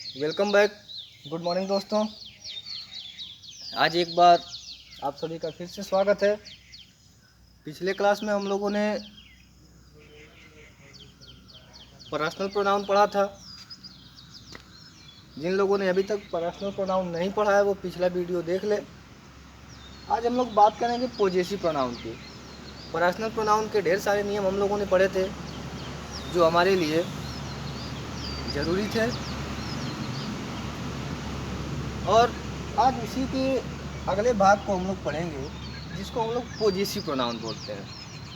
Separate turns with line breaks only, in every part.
Welcome back. Good morning दोस्तों। आज एक बार आप सभी का फिर से स्वागत है। पिछले क्लास में हम लोगों ने पर्सनल प्रोनाउन पढ़ा था। जिन लोगों ने अभी तक पर्सनल प्रोनाउन नहीं पढ़ा है वो पिछला वीडियो देख ले। आज हम लोग बात करेंगे पॉजेसिव प्रोनाउन की। पर्सनल प्रोनाउन के ढेर सारे नियम हम लोगों ने पढ़े थे जो हमारे लिए ज़रूरी थे, और आज इसी के अगले भाग को हम लोग पढ़ेंगे जिसको हम लोग पॉजेसिव प्रोनाउन बोलते हैं।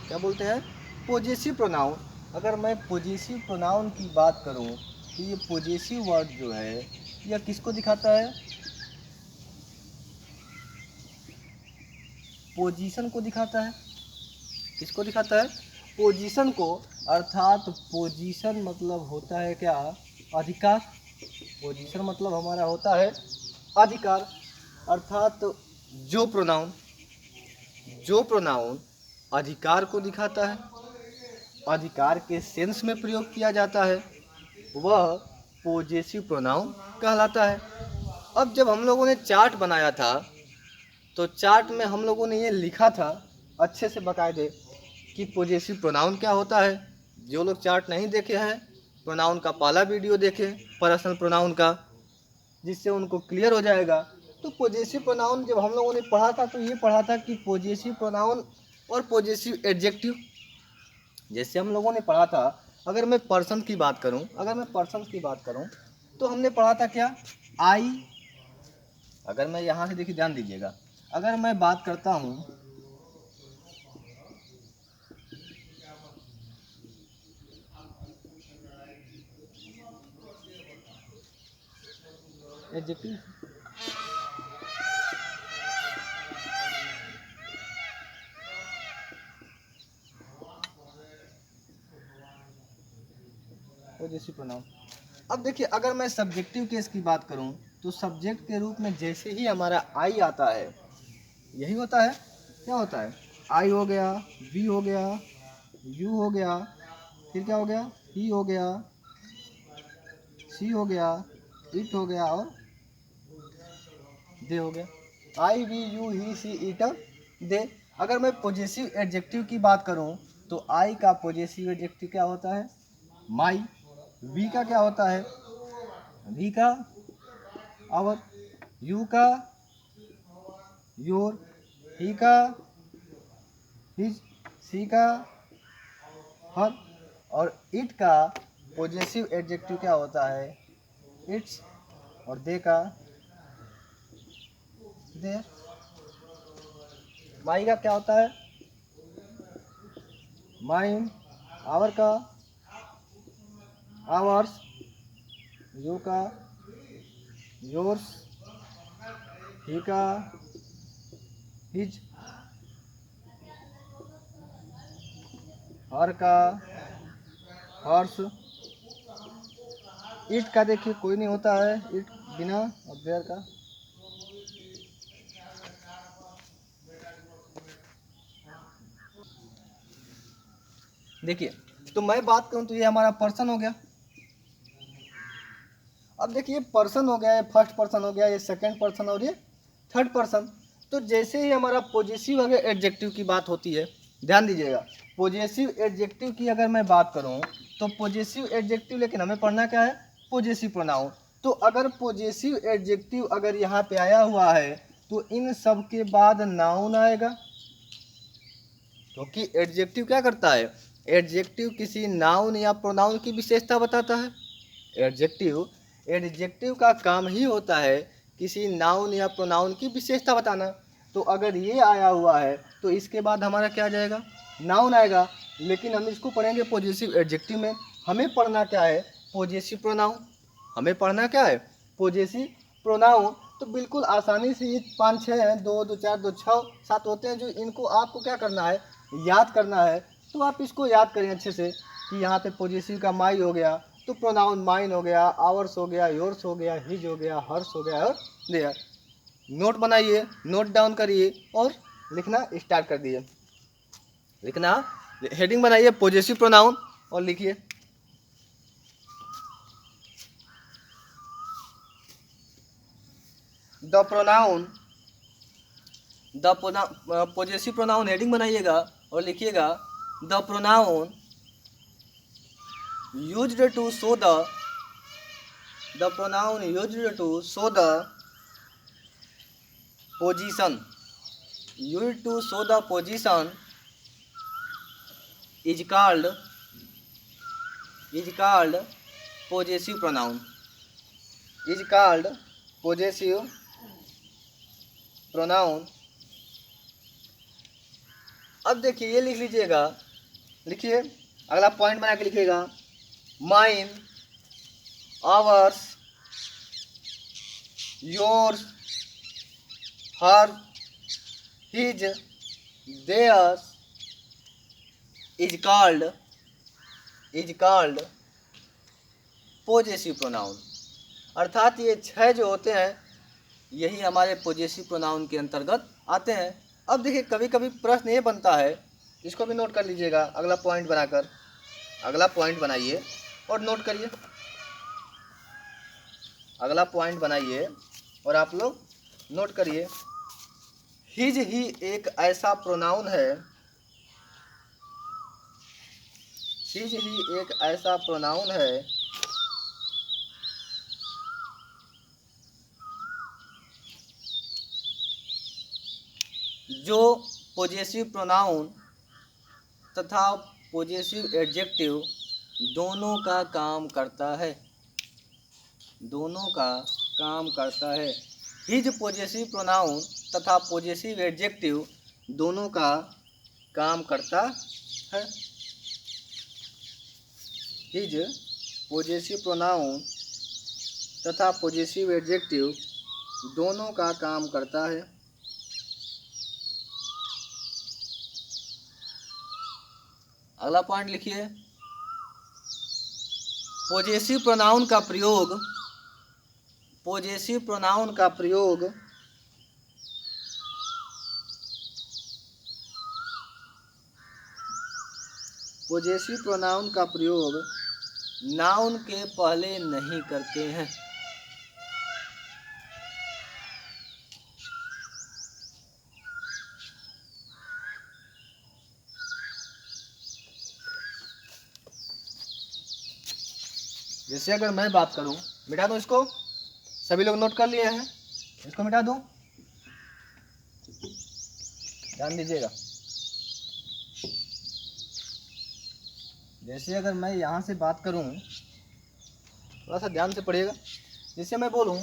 क्या बोलते हैं? Possessive pronoun. अगर मैं पॉजेसिव प्रोनाउन की बात करूं तो ये पॉजेसिव वर्ड जो है यह किसको दिखाता है? पोजीशन को दिखाता है। किसको दिखाता है? पोजीशन को। अर्थात पोजीशन मतलब होता है क्या? अधिकार। पोजीशन मतलब हमारा होता है अधिकार। अर्थात जो प्रोनाउन अधिकार को दिखाता है, अधिकार के सेंस में प्रयोग किया जाता है, वह पॉजेसिव प्रोनाउन कहलाता है। अब जब हम लोगों ने चार्ट बनाया था तो चार्ट में हम लोगों ने ये लिखा था अच्छे से बाकायदे कि पॉजेसिव प्रोनाउन क्या होता है। जो लोग चार्ट नहीं देखे हैं, प्रोनाउन का पहला वीडियो देखें पर्सनल प्रोनाउन का, जिससे उनको क्लियर हो जाएगा। तो पॉजेसिव प्रोनाउन जब हम लोगों ने पढ़ा था तो ये पढ़ा था कि पॉजेसिव प्रोनाउन और पॉजेसिव एडजेक्टिव। जैसे हम लोगों ने पढ़ा था, अगर मैं पर्सन की बात करूं तो हमने पढ़ा था क्या? आई। अगर मैं यहाँ से देखिए, ध्यान दीजिएगा, अगर मैं बात करता हूँ एडजेक्टिव, पॉजेसिव प्रोनाउन। अब देखिए, अगर मैं सब्जेक्टिव केस की बात करूं तो सब्जेक्ट के रूप में जैसे ही हमारा आई आता है, यही होता है। क्या होता है? आई हो गया, वी हो गया, यू हो गया, फिर क्या हो गया? ही हो गया, सी हो गया, इट हो गया और दे हो गया। आई वी यू ही सी इट दे। अगर मैं पॉजेसिव एडजेक्टिव की बात करूं तो आई का पॉजेसिव एडजेक्टिव क्या होता है? माई। वी का क्या होता है? वी का आवर, यू का योर, ही का हिज, सी का हर, और इट का पॉजेसिव एडजेक्टिव क्या होता है? इट्स। और दे का देयर। माई का क्या होता है? माइन। आवर का आवर्स, यू का योर्स, ही का हिज, हर का हर्ष। इट का देखिए कोई नहीं होता है, इट बिना, और देयर का। देखिए, तो मैं बात करूं तो ये हमारा पर्सन हो गया। अब देखिए, पर्सन हो गया, ये फर्स्ट पर्सन हो गया, ये सेकंड पर्सन और ये थर्ड पर्सन। तो जैसे ही हमारा पॉजेसिव अगर एडजेक्टिव की बात होती है, ध्यान दीजिएगा, पॉजेसिव एडजेक्टिव की अगर मैं बात करूं तो पॉजेसिव एडजेक्टिव, लेकिन हमें पढ़ना क्या है? Possessive pronoun. तो अगर पॉजेसिव एडजेक्टिव अगर यहाँ पे आया हुआ है तो इन सब के बाद नाउन आएगा, क्योंकि एडजेक्टिव क्या करता है? एडजेक्टिव किसी नाउन या प्रोनाउन की विशेषता बताता है। एडजेक्टिव का काम ही होता है किसी नाउन या प्रोनाउन की विशेषता बताना। तो अगर ये आया हुआ है तो इसके बाद हमारा क्या आ जाएगा? नाउन आएगा। लेकिन हम इसको पढ़ेंगे पॉजेसिव एडजेक्टिव में। हमें पढ़ना क्या है? Possessive pronoun. हमें पढ़ना क्या है? Possessive pronoun. तो बिल्कुल आसानी से ये 5-6 हैं, 2 2 4 2 6 7 होते हैं, जो इनको आपको क्या करना है? याद करना है। तो आप इसको याद करें अच्छे से कि यहाँ पे पॉजेसिव का माई हो गया तो प्रोनाउन माइन हो गया, आवर्स हो गया, योर्स हो गया, हिज हो गया, हर्ष हो गया और देयर। नोट बनाइए, नोट डाउन करिए और लिखना स्टार्ट कर दिए। लिखना, हेडिंग बनाइए पॉजेसिव प्रोनाउन और लिखिए। The pronoun, the possessive pronoun heading बनाइएगा और लिखिएगा the pronoun used to show the pronoun used to show the position, used to show the position is called possessive pronoun, is called possessive pronoun। अब देखिए ये लिख लीजिएगा, लिखिए अगला पॉइंट बना के लिखिएगा mine, ours, yours, her, his, theirs is called possessive pronoun. अर्थात ये 6 जो होते हैं यही हमारे पोजेसिव प्रोनाउन के अंतर्गत आते हैं। अब देखिए कभी कभी प्रश्न ये बनता है, इसको भी नोट कर लीजिएगा, अगला पॉइंट बनाकर, अगला पॉइंट बनाइए और नोट करिए, अगला पॉइंट बनाइए और आप लोग नोट करिए। हिज ही एक ऐसा प्रोनाउन है, हिज ही एक ऐसा प्रोनाउन है जो पोजेसिव प्रोनाउन तथा पोजेसिव एडजेक्टिव दोनों का काम करता है, दोनों का काम करता है। हिज पोजेसिव प्रोनाउन तथा पोजेसिव एडजेक्टिव दोनों का काम करता है। हिज पोजेसिव प्रोनाउन तथा पोजेसिव एडजेक्टिव दोनों का काम करता है। अगला पॉइंट लिखिए, पोजेसिव प्रोनाउन का प्रयोग, पोजेसिव प्रोनाउन का प्रयोग पोजेसिव प्रोनाउन का प्रयोग नाउन के पहले नहीं करते हैं। जैसे अगर मैं बात करूं, मिटा दूं इसको, सभी लोग नोट कर लिए हैं, इसको मिटा दूं, ध्यान दीजिएगा। जैसे अगर मैं यहाँ से बात करूं, थोड़ा सा ध्यान से पढ़िएगा, जैसे मैं बोलूं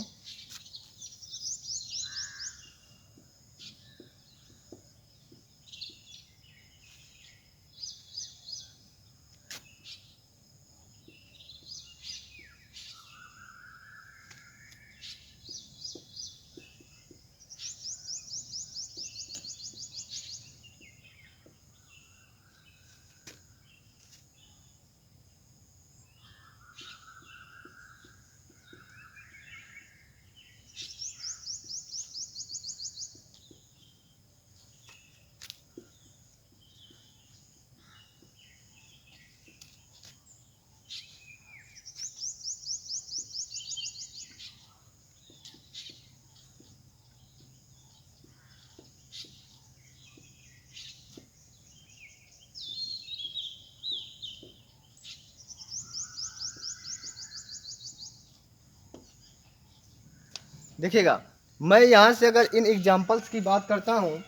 देखिएगा, मैं यहाँ से अगर इन एग्जाम्पल्स की बात करता हूँ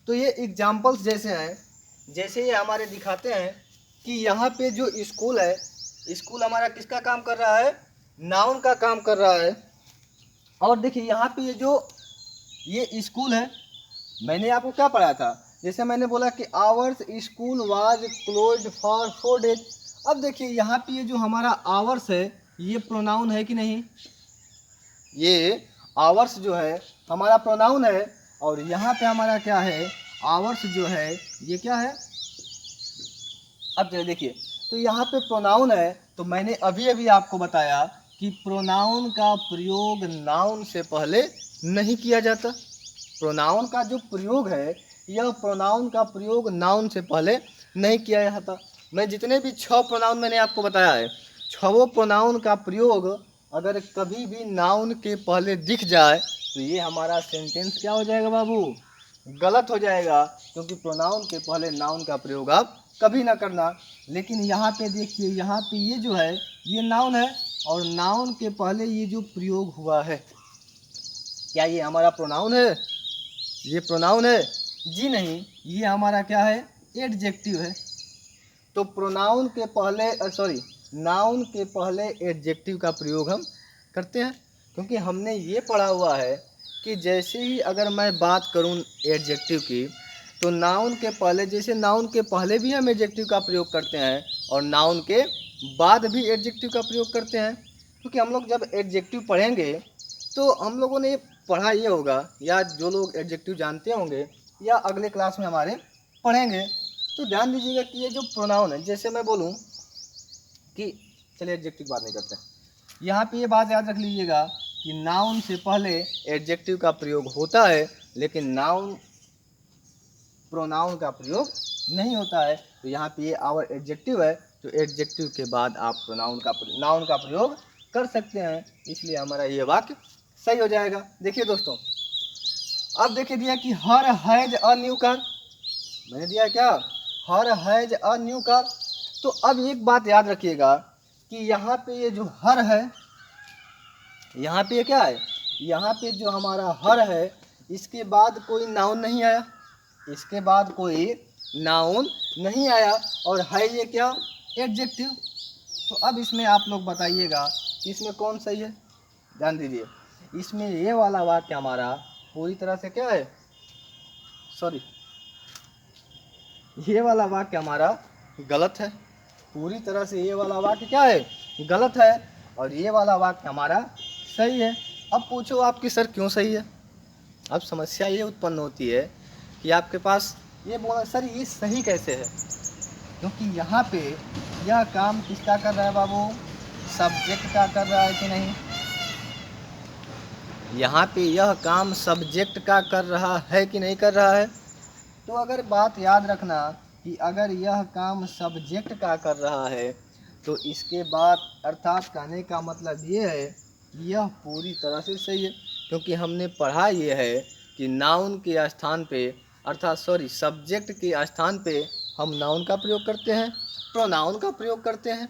तो ये एग्जाम्पल्स जैसे हैं, जैसे ये हमारे दिखाते हैं कि यहाँ पे जो स्कूल है, स्कूल हमारा किसका काम कर रहा है, नाउन का काम कर रहा है। और देखिए यहाँ पे ये स्कूल है, मैंने आपको क्या पढ़ाया था, जैसे मैंने बोला कि hours school was closed for 4 days। अब देखिए यहाँ पे ये जो हमारा आवर्स है ये प्रोनाउन है कि नहीं, ये आवर्स जो है हमारा प्रोनाउन है, और यहाँ पे हमारा क्या है, आवर्स जो है ये क्या है। अब देखिए तो यहाँ पे प्रोनाउन है, तो मैंने अभी अभी आपको बताया कि प्रोनाउन का प्रयोग नाउन से पहले नहीं किया जाता। प्रोनाउन का जो प्रयोग है, यह प्रोनाउन का प्रयोग नाउन से पहले नहीं किया जाता। मैं जितने भी 6 प्रोनाउन मैंने आपको बताया है, 6 प्रोनाउन का प्रयोग अगर कभी भी नाउन के पहले दिख जाए तो ये हमारा सेंटेंस क्या हो जाएगा बाबू, गलत हो जाएगा, क्योंकि प्रोनाउन के पहले नाउन का प्रयोग आप कभी ना करना। लेकिन यहाँ पे देखिए, यहाँ पे ये जो है ये नाउन है, और नाउन के पहले ये जो प्रयोग हुआ है, क्या ये हमारा प्रोनाउन है? ये प्रोनाउन है? जी नहीं, ये हमारा क्या है, एडजेक्टिव है। तो प्रोनाउन के पहले नाउन के पहले एडजेक्टिव का प्रयोग हम करते हैं, क्योंकि हमने ये पढ़ा हुआ है कि जैसे ही अगर मैं बात करूं एडजेक्टिव की, तो नाउन के पहले, जैसे नाउन के पहले भी हम एडजेक्टिव का प्रयोग करते हैं और नाउन के बाद भी एडजेक्टिव का प्रयोग करते हैं। क्योंकि हम लोग जब एडजेक्टिव पढ़ेंगे तो हम लोगों ने पढ़ा ये होगा, या जो लोग एडजेक्टिव जानते होंगे या अगले क्लास में हमारे पढ़ेंगे, तो ध्यान दीजिएगा कि ये जो प्रोनाउन है, जैसे मैं बोलूँ कि चलिए एडजेक्टिव बात नहीं करते, यहाँ पे ये बात याद रख लीजिएगा कि नाउन से पहले एडजेक्टिव का प्रयोग होता है, लेकिन नाउन प्रोनाउन का प्रयोग नहीं होता है। तो यहाँ पे ये आवर एडजेक्टिव है, तो एडजेक्टिव के बाद आप नाउन का प्रयोग कर सकते हैं, इसलिए हमारा ये वाक्य सही हो जाएगा। देखिए दोस्तों, अब देखिए दिया कि हर हैज अ न्यू कार, मैंने दिया क्या, हर हैज अ न्यू कार। तो अब एक बात याद रखिएगा कि यहाँ पे ये जो हर है, यहाँ पे क्या है, यहाँ पे जो हमारा हर है, इसके बाद कोई नाउन नहीं आया, इसके बाद कोई नाउन नहीं आया, और है ये क्या, एडजेक्टिव। तो अब इसमें आप लोग बताइएगा इसमें कौन सही है। ध्यान दीजिए, इसमें ये वाला वाक्य हमारा पूरी तरह से क्या है, ये वाला वाक्य हमारा गलत है, पूरी तरह से ये वाला वाक्य क्या है, गलत है, और ये वाला वाक्य हमारा सही है। अब पूछो आपकी सर क्यों सही है। अब समस्या ये उत्पन्न होती है कि आपके पास ये बोला सर ये सही कैसे है, क्योंकि यहाँ पे यह काम किसका कर रहा है बाबू, सब्जेक्ट का कर रहा है कि नहीं, यहाँ पे यह काम सब्जेक्ट का कर रहा है कि नहीं कर रहा है। तो अगर बात याद रखना कि अगर यह काम सब्जेक्ट का कर रहा है, तो इसके बाद अर्थात कहने का मतलब ये है कि यह पूरी तरह से सही है, क्योंकि हमने पढ़ा ये है कि नाउन के स्थान पे अर्थात सब्जेक्ट के स्थान पे हम नाउन का प्रयोग करते हैं, प्रोनाउन का प्रयोग करते हैं।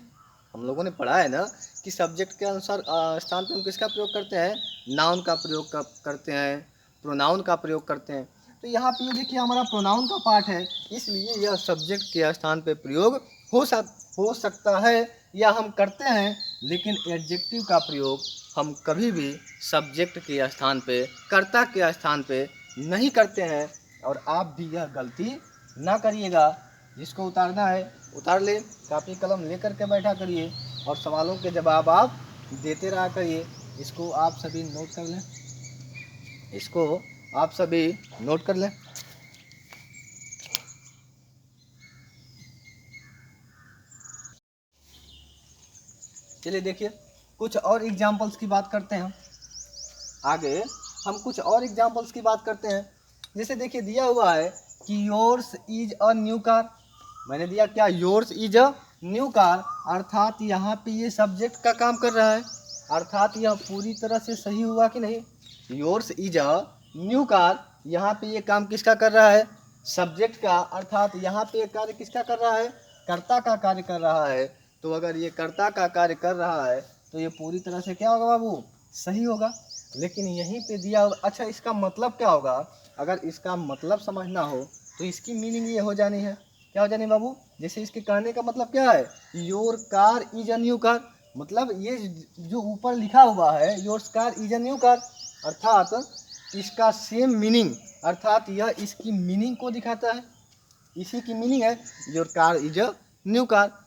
हम लोगों ने पढ़ा है ना कि सब्जेक्ट के अनुसार स्थान पे हम किसका प्रयोग करते हैं, नाउन का प्रयोग करते हैं, प्रोनाउन का प्रयोग करते हैं। तो यहाँ पे देखिए हमारा प्रोनाउन का पार्ट है, इसलिए यह सब्जेक्ट के स्थान पे प्रयोग हो सकता है या हम करते हैं, लेकिन एडजेक्टिव का प्रयोग हम कभी भी सब्जेक्ट के स्थान पे, कर्ता के स्थान पे नहीं करते हैं। और आप भी यह गलती ना करिएगा। जिसको उतारना है उतार ले, कापी कलम लेकर के बैठा करिए और सवालों के जवाब आप देते रहा करिए। इसको आप सभी नोट कर लें, इसको आप सभी नोट कर लें। चलिए देखिए कुछ और एग्जाम्पल्स की बात करते हैं। आगे हम कुछ और एग्जाम्पल्स की बात करते हैं। जैसे देखिए दिया हुआ है कि yours is a new car, मैंने दिया क्या, yours is a new car, अर्थात यहाँ पे ये सब्जेक्ट का काम कर रहा है, अर्थात यह पूरी तरह से सही हुआ कि नहीं। Yours is a new car, यहाँ पे ये काम किसका कर रहा है, सब्जेक्ट का, अर्थात यहाँ पे कार्य किसका कर रहा है, कर्ता का कार्य कर रहा है। तो अगर ये कर्ता का कार्य कर रहा है तो ये पूरी तरह से क्या होगा बाबू, सही होगा। लेकिन यहीं पे दिया होगा, अच्छा इसका मतलब क्या होगा, अगर इसका मतलब समझना हो तो इसकी मीनिंग ये हो जानी है, क्या हो जानी बाबू, जैसे इसके कहने का मतलब क्या है, your car is a new car, मतलब ये जो ऊपर लिखा हुआ है your car is a new car, अर्थात इसका सेम मीनिंग, अर्थात यह इसकी मीनिंग को दिखाता है, इसी की मीनिंग है your car is a new car.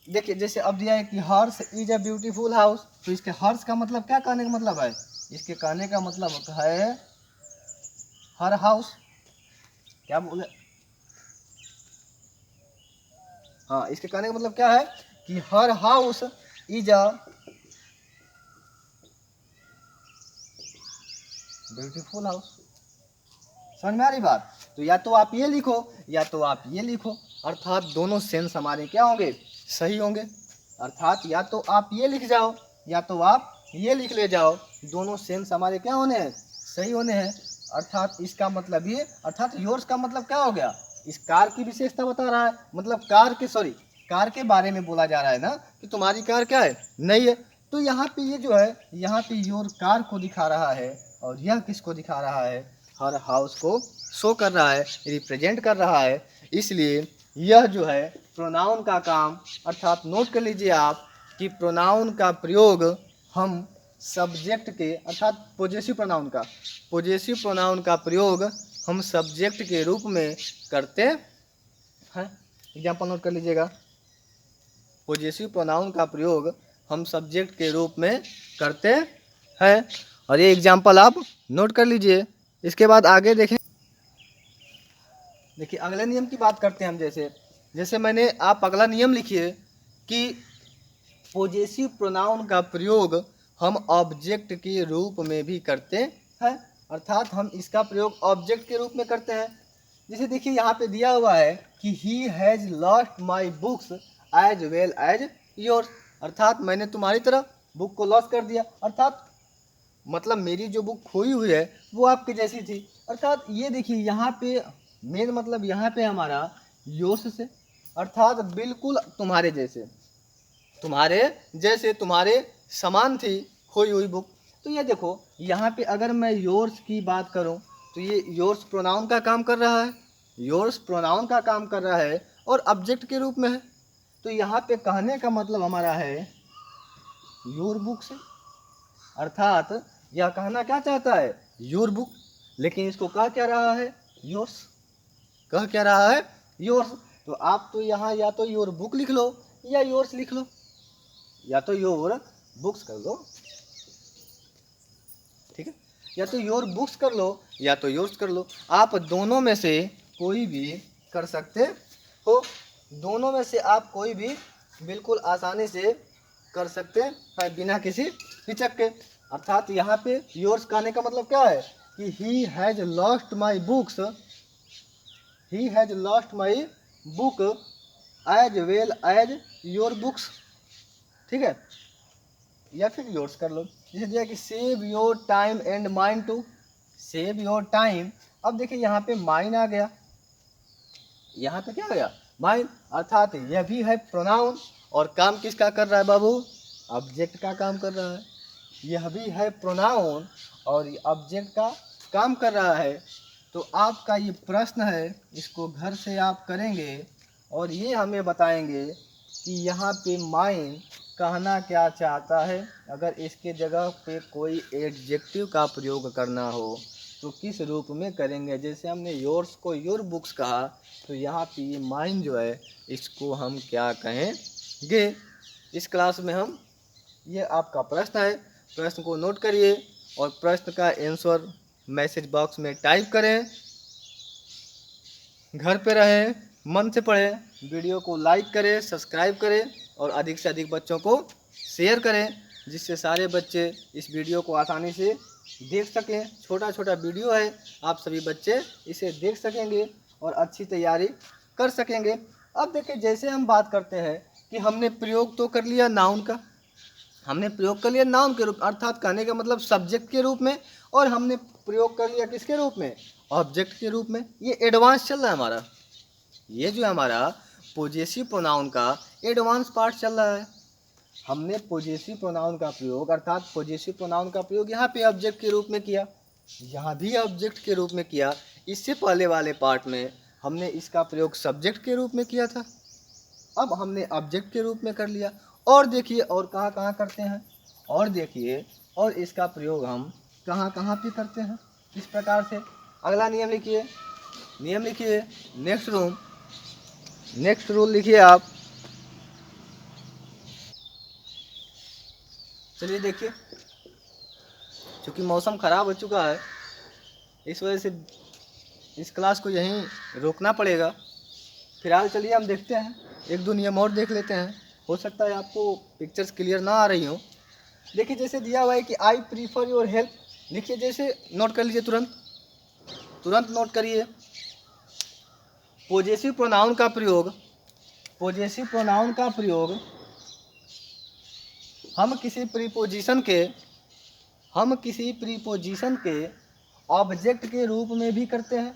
देखिए जैसे अब दिया है कि हर्ष इज अ ब्यूटीफुल हाउस, तो इसके हर्ष का मतलब क्या कहने का मतलब है, इसके कहने का मतलब है हर हाउस, क्या बोले, हाँ इसके कहने का मतलब क्या है कि हर house is a beautiful house. समझ में आ रही बात। तो या तो आप ये लिखो या तो आप ये लिखो, अर्थात दोनों सेंस हमारे क्या होंगे, सही होंगे। अर्थात या तो आप ये लिख जाओ या तो आप ये लिख ले जाओ, दोनों सेंस हमारे क्या होने हैं, सही होने हैं। अर्थात इसका मतलब ये, अर्थात योर्स का मतलब क्या हो गया, इस कार की विशेषता बता रहा है, मतलब कार के बारे में बोला जा रहा है ना कि तुम्हारी कार क्या है, नई है। तो यहाँ पे ये जो है, यहाँ पे योर कार को दिखा रहा है, और यह किसको दिखा रहा है, हर हाउस को शो कर रहा है, रिप्रेजेंट कर रहा है। इसलिए यह जो है प्रोनाउन का काम, अर्थात नोट कर लीजिए आप कि प्रोनाउन का प्रयोग हम सब्जेक्ट के, अर्थात पॉजेसिव प्रोनाउन का प्रयोग हम सब्जेक्ट के रूप में करते हैं। एग्जाम्पल नोट कर लीजिएगा, पॉजेसिव प्रोनाउन का प्रयोग हम सब्जेक्ट के रूप में करते हैं, और ये एग्जाम्पल आप नोट कर लीजिए। इसके बाद आगे देखें, देखिए अगले नियम की बात करते हैं हम। जैसे मैंने, आप अगला नियम लिखिए कि पॉजेसिव प्रोनाउन का प्रयोग हम ऑब्जेक्ट के रूप में भी करते हैं, अर्थात हम इसका प्रयोग ऑब्जेक्ट के रूप में करते हैं। जैसे देखिए यहाँ पे दिया हुआ है कि he has lost my books as well as yours, अर्थात मैंने तुम्हारी तरह बुक को लॉस कर दिया, अर्थात मतलब मेरी जो बुक खोई हुई है वो आपकी जैसी थी। अर्थात ये देखिए यहाँ पे मेन मतलब यहाँ पे हमारा योर्स से, अर्थात बिल्कुल तुम्हारे जैसे तुम्हारे समान थी खोई हुई बुक। तो ये देखो यहाँ पे अगर मैं योर्स की बात करूँ तो ये योर्स प्रोनाउन का काम कर रहा है, और ऑब्जेक्ट के रूप में है। तो यहाँ पे कहने का मतलब हमारा है योर बुक से, अर्थात यह कहना क्या चाहता है, योर बुक, लेकिन इसको कह क्या रहा है, योर्स, कह क्या रहा है, योर्स। तो आप तो यहाँ या तो योर बुक लिख लो या योर्स लिख लो, या तो योर बुक्स कर लो, ठीक है, या तो योर बुक्स कर लो या तो योर्स कर लो, आप दोनों में से कोई भी कर सकते हो, दोनों में से आप कोई भी बिल्कुल आसानी से कर सकते हैं बिना किसी हिचक के। अर्थात यहाँ पे योर्स कहने का मतलब क्या है कि he has lost my book as well as your books, ठीक है, या फिर योर्स कर लो। जैसे दिया कि save your time and mind to, save your time. अब देखिए यहाँ पे माइन आ गया, यहाँ पे क्या आ गया, माइन, अर्थात यह भी है प्रोनाउन, और काम किसका कर रहा है बाबू, ऑब्जेक्ट का काम कर रहा है। यह भी है प्रोनाउन और ऑब्जेक्ट का काम कर रहा है। तो आपका ये प्रश्न है, इसको घर से आप करेंगे और ये हमें बताएंगे कि यहाँ पे माइन कहना क्या चाहता है। अगर इसके जगह पे कोई एडजेक्टिव का प्रयोग करना हो तो किस रूप में करेंगे। जैसे हमने योर्स को योर बुक्स कहा, तो यहाँ पे ये माइन जो है इसको हम क्या कहेंगे। इस क्लास में हम, ये आपका प्रश्न है, प्रश्न को नोट करिए और प्रश्न का आंसर मैसेज बॉक्स में टाइप करें। घर पे रहें, मन से पढ़ें, वीडियो को लाइक करें, सब्सक्राइब करें और अधिक से अधिक बच्चों को शेयर करें, जिससे सारे बच्चे इस वीडियो को आसानी से देख सकें। छोटा छोटा वीडियो है, आप सभी बच्चे इसे देख सकेंगे और अच्छी तैयारी कर सकेंगे। अब देखिए, जैसे हम बात करते हैं कि हमने प्रयोग तो कर लिया नाउन का, हमने प्रयोग कर लिया नाउन के रूप, अर्थात कहने का मतलब सब्जेक्ट के रूप में, और हमने प्रयोग कर लिया किसके रूप में, ऑब्जेक्ट के रूप में। ये एडवांस चल रहा है हमारा, ये जो हमारा पॉजेसिव प्रोनाउन का एडवांस पार्ट चल रहा है। हमने पॉजेसिव प्रोनाउन का प्रयोग, अर्थात पॉजेसिव प्रोनाउन का प्रयोग यहाँ पे ऑब्जेक्ट के रूप में किया, यहाँ भी ऑब्जेक्ट के रूप में किया। इससे पहले वाले पार्ट में हमने इसका प्रयोग सब्जेक्ट के रूप में किया था, अब हमने ऑब्जेक्ट के रूप में कर लिया। और देखिए और कहाँ कहाँ करते हैं, और देखिए और इसका प्रयोग हम कहाँ कहाँ पे करते हैं, इस प्रकार से। अगला नियम लिखिए, नेक्स्ट रूल लिखिए आप। चलिए देखिए, चूँकि मौसम ख़राब हो चुका है, इस वजह से इस क्लास को यहीं रोकना पड़ेगा। फिलहाल चलिए हम देखते हैं, एक दो नियम और देख लेते हैं, हो सकता है आपको पिक्चर्स क्लियर ना आ रही हो। देखिए जैसे दिया हुआ है कि आई प्रीफर योर हेल्प, लिखिए, जैसे नोट कर लीजिए, तुरंत नोट करिए। पॉजेसिव प्रोनाउन का प्रयोग हम किसी प्रीपोजिशन के ऑब्जेक्ट के रूप में भी करते हैं,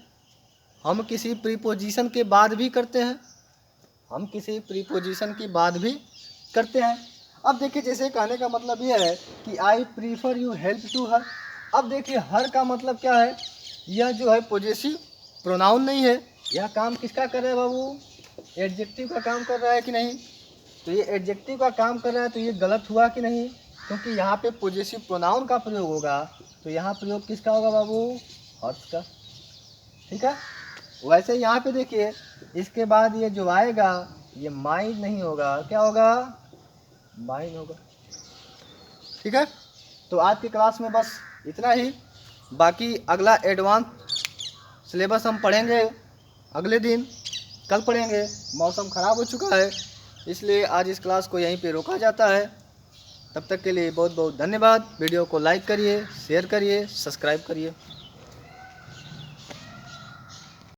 हम किसी प्रीपोजिशन के बाद भी करते हैं, हम किसी प्रीपोजिशन की बात भी करते हैं। अब देखिए, जैसे कहने का मतलब यह है कि I prefer you help to her. अब देखिए, हर का मतलब क्या है, यह जो है पॉजेसिव प्रोनाउन नहीं है। यह काम किसका कर रहा है बाबू, एडजेक्टिव का काम कर रहा है कि नहीं। तो ये एडजेक्टिव का काम कर रहा है, तो ये गलत हुआ कि नहीं, क्योंकि यहाँ पे पॉजेसिव प्रोनाउन का प्रयोग होगा। तो यहाँ प्रयोग किसका होगा बाबू, हर्ष का। ठीक है। वैसे यहाँ पे देखिए, इसके बाद ये जो आएगा ये माइन नहीं होगा, क्या होगा, माइन होगा। ठीक है। तो आज की क्लास में बस इतना ही। बाकी अगला एडवांस सिलेबस हम पढ़ेंगे अगले दिन, कल पढ़ेंगे। मौसम ख़राब हो चुका है, इसलिए आज इस क्लास को यहीं पे रोका जाता है। तब तक के लिए बहुत बहुत धन्यवाद। वीडियो को लाइक करिए, शेयर करिए, सब्सक्राइब करिए।